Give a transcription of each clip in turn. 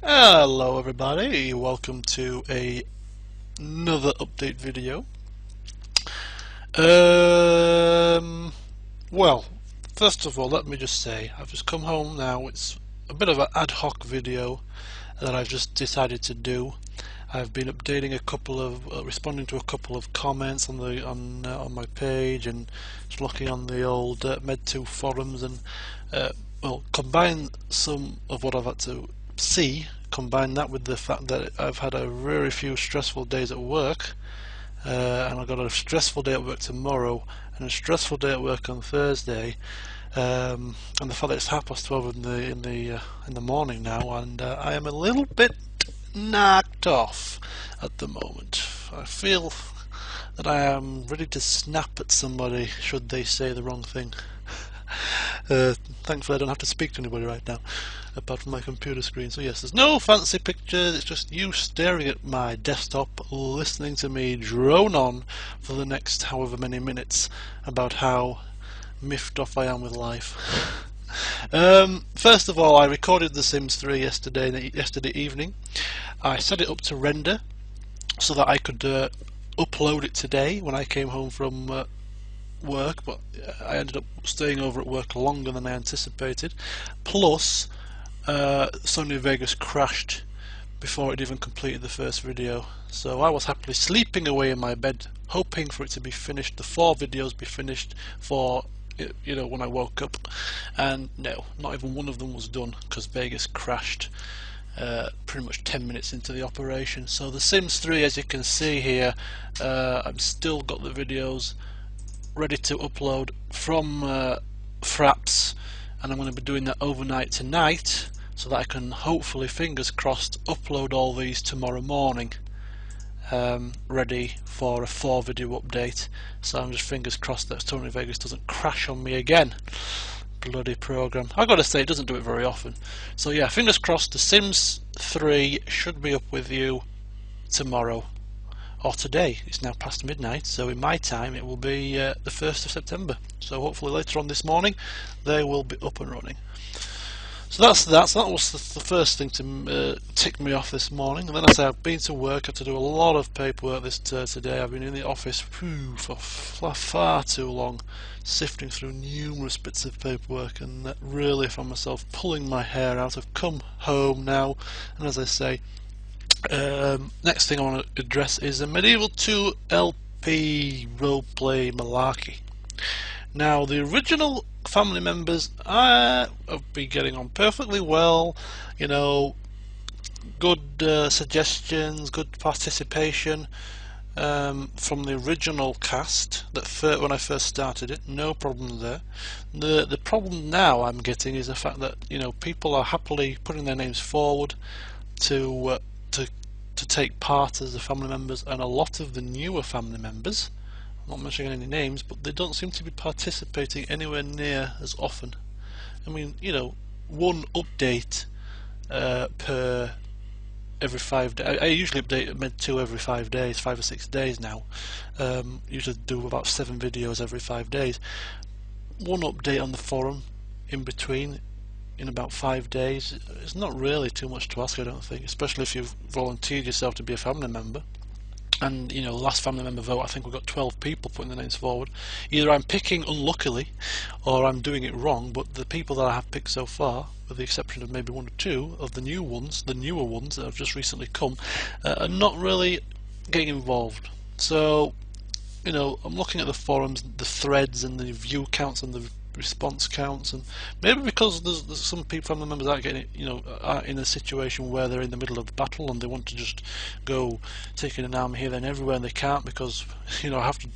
Hello everybody, welcome to another update video. Well, first of all, let me just say, I've just come home now. It's a bit of an ad hoc video that I've just decided to do. I've been updating a couple of, responding to a couple of comments on the on my page, and just looking on the old Med2 forums, and well, combine some of what I've had to see, combine that with the fact that I've had a very few stressful days at work, and I've got a stressful day at work tomorrow and a stressful day at work on Thursday, and the fact that it's 12:30 in the morning now, and I am a little bit knocked off at the moment. I feel that I am ready to snap at somebody should they say the wrong thing. Thankfully I don't have to speak to anybody right now apart from my computer screen, so yes, there's no fancy pictures, it's just you staring at my desktop listening to me drone on for the next however many minutes about how miffed off I am with life. First of all, I recorded The Sims 3 yesterday evening. I set it up to render so that I could upload it today when I came home from work, but I ended up staying over at work longer than I anticipated. Plus, Sony Vegas crashed before it even completed the first video, so I was happily sleeping away in my bed, hoping for it to be finished, the 4 videos be finished for when I woke up, and no, not even one of them was done because Vegas crashed pretty much 10 minutes into the operation. So The Sims 3, as you can see here, I've still got the videos ready to upload from Fraps, and I'm going to be doing that overnight tonight so that I can hopefully, fingers crossed, upload all these tomorrow morning, ready for a 4 video update. So I'm just fingers crossed that Sony Vegas doesn't crash on me again. Bloody program. I gotta say, it doesn't do it very often. So yeah, fingers crossed, The Sims 3 should be up with you tomorrow. Or today. It's now past midnight, so in my time it will be the 1st of September. So hopefully later on this morning they will be up and running. So that was the first thing to tick me off this morning. And then I say I've been to work, I had to do a lot of paperwork today. I've been in the office for far too long, sifting through numerous bits of paperwork, and really found myself pulling my hair out. I've come home now, and as I say, next thing I want to address is a Medieval 2 LP roleplay malarkey. Now, the original family members have been getting on perfectly well, good suggestions, good participation from the original cast when I first started it. No problem there. The problem now I'm getting is the fact that people are happily putting their names forward to take part as the family members, and a lot of the newer family members, I'm not mentioning any names, but they don't seem to be participating anywhere near as often. I mean, one update per every 5 days. I usually update Med2 every 5 days, 5 or 6 days now. Usually do about 7 videos every 5 days. One update on the forum in between in about 5 days. It's not really too much to ask, I don't think, especially if you've volunteered yourself to be a family member. And the last family member vote, I think we've got 12 people putting their names forward. Either I'm picking unluckily or I'm doing it wrong, but the people that I have picked so far, with the exception of maybe 1 or 2 of the newer ones that have just recently come, are not really getting involved. So I'm looking at the forums, the threads and the view counts and the response counts, and maybe because there's some family members aren't getting are in a situation where they're in the middle of the battle and they want to just go taking an army here then everywhere, and they can't because I have to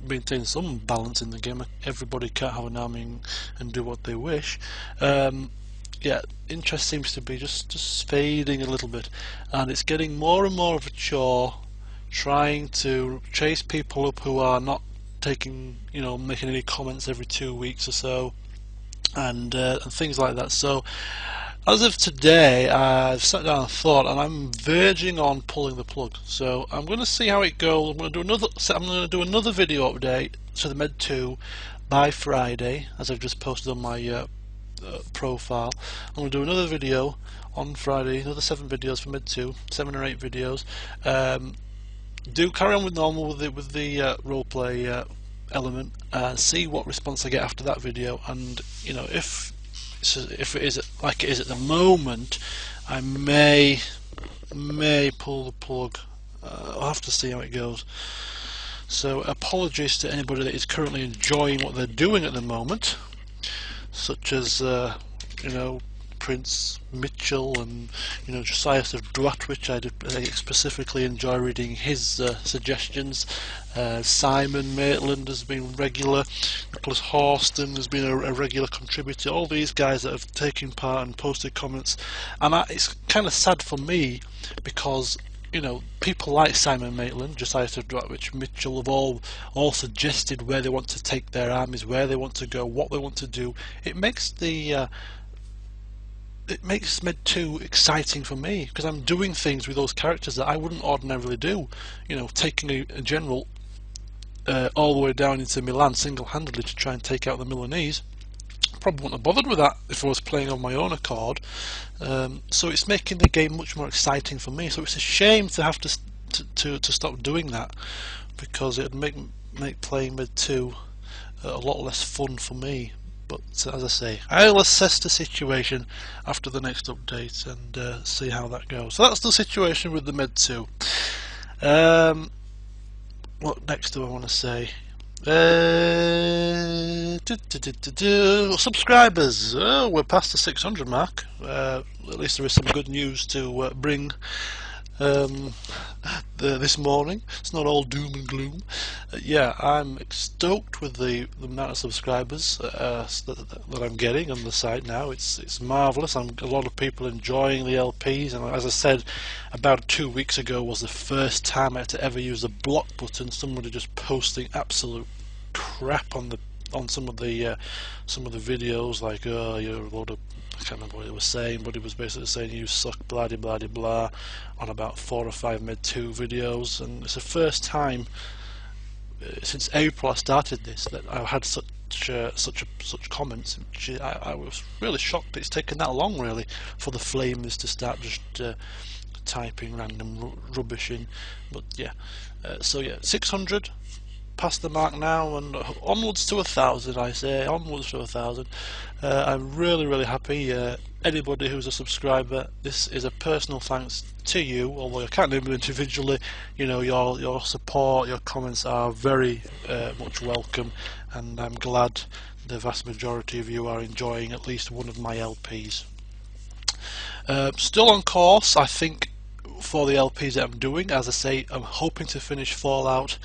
maintain some balance in the game. Everybody can't have an army and do what they wish. Yeah, interest seems to be just fading a little bit, and it's getting more and more of a chore trying to chase people up who are not making any comments every 2 weeks or so, and things like that. So as of today, I've sat down and thought, and I'm verging on pulling the plug. So I'm going to see how it goes. I'm going to do another video update to the Med 2 by Friday, as I've just posted on my profile. I'm going to do another video on Friday, another 7 videos for Med 2, 7 or 8 videos. Do carry on with normal with the roleplay element, and see what response I get after that video. And you know, if it is like it is at the moment, I may pull the plug. I'll have to see how it goes. So apologies to anybody that is currently enjoying what they're doing at the moment, such as you know, Prince Mitchell and Josiah of Droitwich. I specifically enjoy reading his suggestions. Simon Maitland has been regular. Nicholas Horston has been a regular contributor. All these guys that have taken part and posted comments, and it's kind of sad for me because people like Simon Maitland, Josiah of Droitwich, Mitchell have all suggested where they want to take their armies, where they want to go, what they want to do. It makes Med 2 exciting for me because I'm doing things with those characters that I wouldn't ordinarily do. Taking a general all the way down into Milan single-handedly to try and take out the Milanese. Probably wouldn't have bothered with that if I was playing on my own accord. So it's making the game much more exciting for me. So it's a shame to have to stop doing that, because it would make playing Med 2 a lot less fun for me. But as I say, I'll assess the situation after the next update and see how that goes. So that's the situation with the Med 2. What next do I want to say? Subscribers. Oh, we're past the 600 mark. At least there is some good news to bring this morning. It's not all doom and gloom. Yeah, I'm stoked with the amount of subscribers that I'm getting on the site now. It's marvellous. A lot of people enjoying the LPs, and as I said, about 2 weeks ago was the first time I had to ever use the block button. Somebody just posting absolute crap on some of the videos, like, oh, you're a load of, I can't remember what he was saying, but he was basically saying you suck, blah de blah de blah, on about 4 or 5 Med 2 videos. And it's the first time since April I started this that I've had such comments. I was really shocked it's taken that long, really, for the flamers to start just typing random rubbish in. But yeah, so yeah, 600. Past the mark now, and onwards to 1,000. I say onwards to 1,000. I'm really happy. Anybody who's a subscriber, this is a personal thanks to you. Although I can't name them individually, your support, your comments are very much welcome, and I'm glad the vast majority of you are enjoying at least one of my LPs. Still on course, I think, for the LPs that I'm doing. As I say, I'm hoping to finish Fallout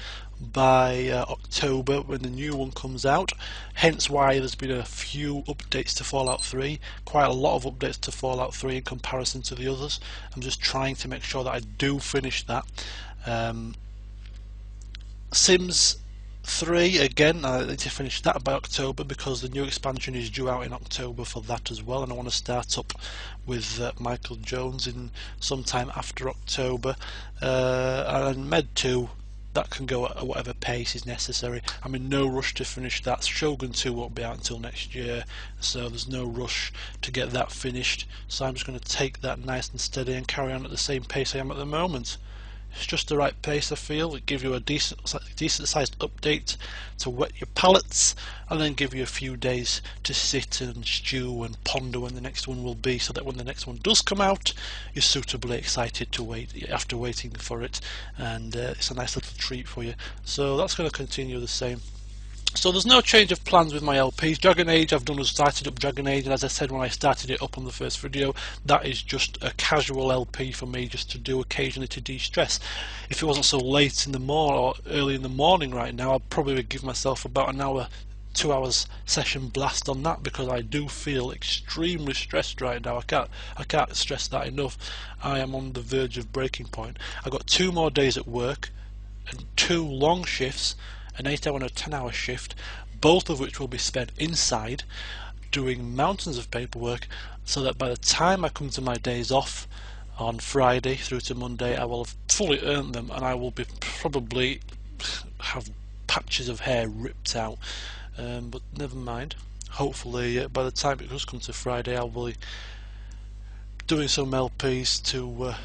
by October when the new one comes out, hence why there's been a few updates to Fallout 3, quite a lot of updates to Fallout 3 in comparison to the others. I'm just trying to make sure that I do finish that. Sims 3, again, I need to finish that by October because the new expansion is due out in October for that as well, and I want to start up with Michael Jones in sometime after October. And Med 2, that can go at whatever pace is necessary. I'm in no rush to finish that. Shogun 2 won't be out until next year, so there's no rush to get that finished. So I'm just going to take that nice and steady and carry on at the same pace I am at the moment. It's just the right pace, I feel. It gives you a decent sized update to wet your palates, and then give you a few days to sit and stew and ponder when the next one will be, so that when the next one does come out, you're suitably excited to wait after waiting for it, and it's a nice little treat for you. So that's going to continue the same. So there's no change of plans with my LPs. Dragon Age, I've started up Dragon Age, and as I said when I started it up on the first video, that is just a casual LP for me, just to do occasionally to de-stress. If it wasn't so late in the morning or early in the morning right now, I'd probably give myself about an hour, 2 hours session blast on that, because I do feel extremely stressed right now. I can't stress that enough. I am on the verge of breaking point. I've got 2 more days at work and 2 long shifts, an 8-hour and a 10-hour shift, both of which will be spent inside doing mountains of paperwork, so that by the time I come to my days off on Friday through to Monday, I will have fully earned them, and I will be probably have patches of hair ripped out, but never mind. hopefully by the time it does come to Friday, I'll be doing some LPs to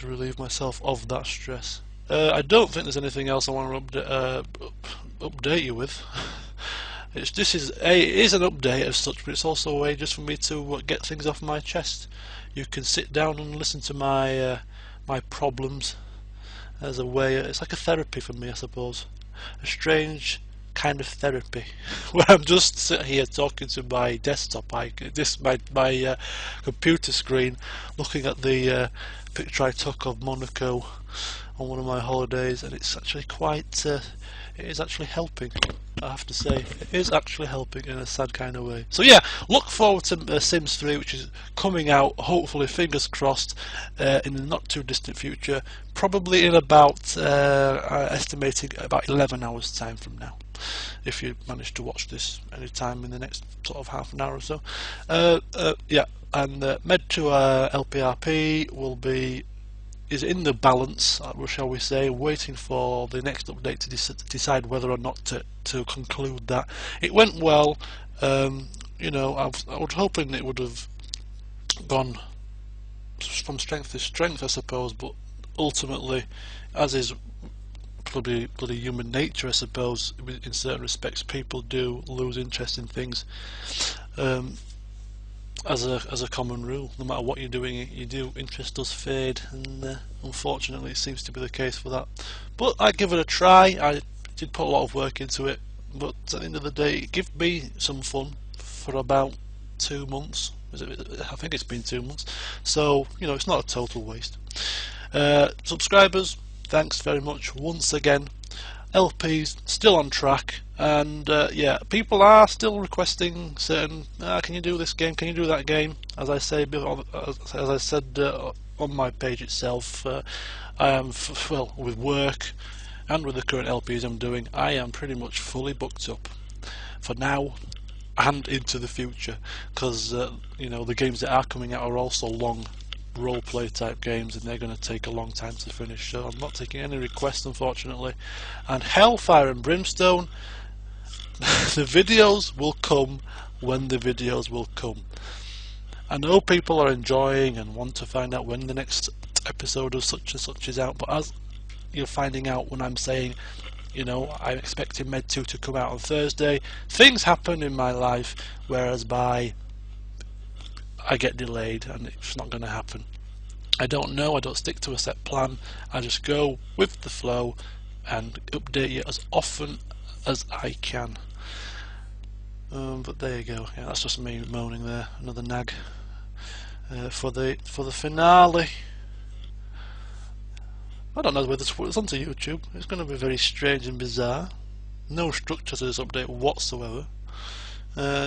relieve myself of that stress. I don't think there's anything else I want to update you with. It is an update as such, but it's also a way just for me to get things off my chest. You can sit down and listen to my my problems as a way. It's like a therapy for me, I suppose. A strange kind of therapy where I'm just sitting here talking to my desktop, my computer screen, looking at the picture I took of Monaco on one of my holidays, and it's actually quite it is actually helping, I have to say. It is actually helping in a sad kind of way. So yeah, look forward to Sims 3, which is coming out, hopefully, fingers crossed, in the not too distant future, probably in about estimating about 11 hours time from now, if you manage to watch this any time in the next sort of half an hour or so. Yeah, and Med2 LPRP is in the balance, shall we say, waiting for the next update to decide whether or not to conclude that. It went well. You know, I was hoping it would have gone from strength to strength, I suppose, but ultimately, as is probably bloody human nature, I suppose, in certain respects, people do lose interest in things. As a common rule, no matter what you're doing, interest does fade, and unfortunately it seems to be the case for that. But I give it a try. I did put a lot of work into it, but at the end of the day, it gave me some fun for about 2 months. I think it's been 2 months, so you know, it's not a total waste. Subscribers, thanks very much once again. LPs still on track, and yeah, people are still requesting certain. Can you do this game? Can you do that game? As I say, as I said on my page itself, I am well, with work and with the current LPs I'm doing, I am pretty much fully booked up for now and into the future, because you know, the games that are coming out are also long role-play type games, and they're going to take a long time to finish, so I'm not taking any requests, unfortunately. And Hellfire and Brimstone, the videos will come when the videos will come. I know people are enjoying and want to find out when the next episode of such and such is out, but as you're finding out when I'm saying, you know, I'm expecting Med2 to come out on Thursday, things happen in my life, whereas I get delayed and it's not going to happen. I don't know, I don't stick to a set plan, I just go with the flow and update you as often as I can. But there you go, yeah, that's just me moaning there, another nag for the finale. I don't know whether to put this onto YouTube, it's going to be very strange and bizarre. No structure to this update whatsoever,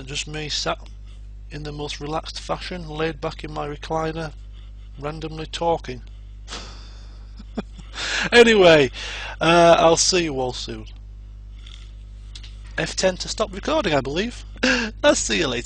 just me sat in the most relaxed fashion, laid back in my recliner, randomly talking. Anyway, I'll see you all soon. F10 to stop recording, I believe. I'll see you later.